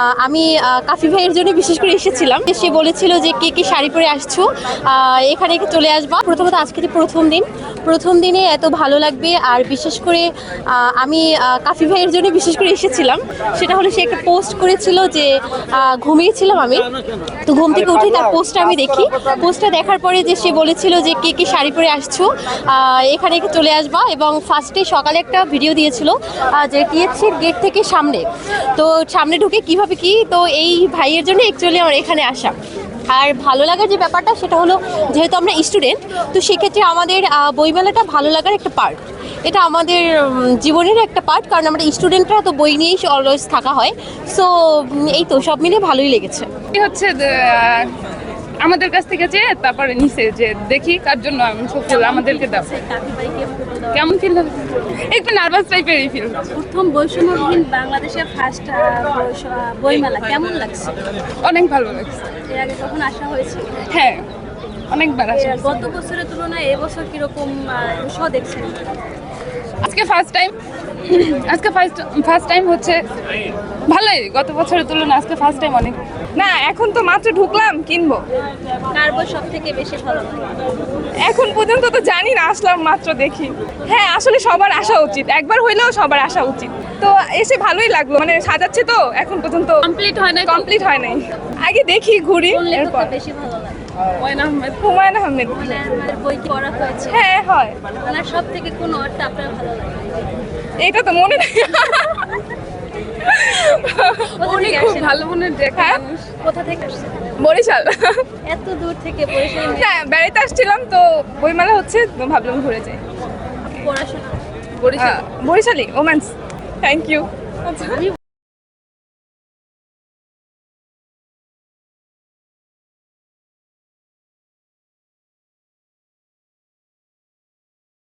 আমি কাফি ভাইয়ের জন্য বিশেষ করে এসেছিলাম। সে বলেছিল যে কে কে শাড়ি পরে আসছো, এখানে চলে আসবা। প্রথমত আজকে যে প্রথম দিনে এত ভালো লাগবে। আর বিশেষ করে আমি কাফি ভাইয়ের জন্য বিশেষ করে এসেছিলাম। সেটা হলো সে একটা পোস্ট করেছিল যে ঘুমিয়েছিলাম আমি, তো ঘুম থেকে উঠে তার পোস্টটা আমি দেখি। পোস্টটা দেখার পরে যে সে বলেছিল যে কে কে শাড়ি পরে আসছো, এখানে চলে আসবা। এবং ফার্স্টে সকালে একটা ভিডিও দিয়েছিল যে টিএফসির গেট থেকে সামনে, তো সামনে ঢুকে কিভাবে কি, তো এই ভাইয়ের জন্য অ্যাকচুয়ালি আমার এখানে আসা। আর ভালো লাগার যে ব্যাপারটা সেটা হলো, যেহেতু আমরা স্টুডেন্ট, তো সেক্ষেত্রে আমাদের বইমেলাটা ভালো লাগার একটা পার্ট। এটা আমাদের জীবনের একটা পার্ট, কারণ আমরা স্টুডেন্টরা তো বই নিয়েই অলওয়েজ থাকা হয়। সো এই তো সব মিলে ভালোই লেগেছে। হচ্ছে আমাদের কাছ থেকে যে তারপরে নিচে যে দেখি কার জন্য আমি সব আমাদেরকে দাও। কেমন ফিল হবে? একটু নার্ভাস টাইপেরই ফিল। প্রথম বৈষম্যবিহীন বাংলাদেশের ফার্স্ট বইমেলা কেমন লাগছে? অনেক ভালো লাগছে। এর আগে কখন আসা হয়েছে? হ্যাঁ, অনেকবার আসা। গত বছরের তুলনায় এবছর কিরকম উৎসাহ দেখছেন? আজকে ফার্স্ট টাইম হচ্ছে ভালোই। গত বছরের তুলনায় আজকে ফার্স্ট টাইম অনেক। না, এখন তো মাত্র ঢুকলাম, কিনবো। কার বই সব থেকে বেশি ভালো লাগে? এখন পর্যন্ত তো জানি না, আসলাম মাত্র দেখি। হ্যাঁ, আসলে সবার আসা উচিত, একবার হইলেও সবার আসা উচিত। তো এসে ভালোই লাগলো, মানে সাজাচ্ছে তো এখন পর্যন্ত কমপ্লিট হয় নাই। আগে দেখি, ঘুরি। কোন লেখককে এরপর বেশি ভালো লাগে? হুমায়ুন আহমেদ। ওনার বই কি পড়া হয়েছে? হ্যাঁ, হয়। ওনার সব থেকে কোন অর্থ আপনার ভালো লাগে? এটা তো মনে নেই। উনি খুব ভালো মনের দেখা। কোথা থেকে আসছেন? বরিশাল। এত দূর থেকে বরিশাল হ্যাঁ, বেড়াইতে আসছিলাম তো, বইমেলা হচ্ছে তো ভাবলাম ঘুরে যাই। পড়াশোনা? বরিশালি ওমেন্স। Thank you. আমি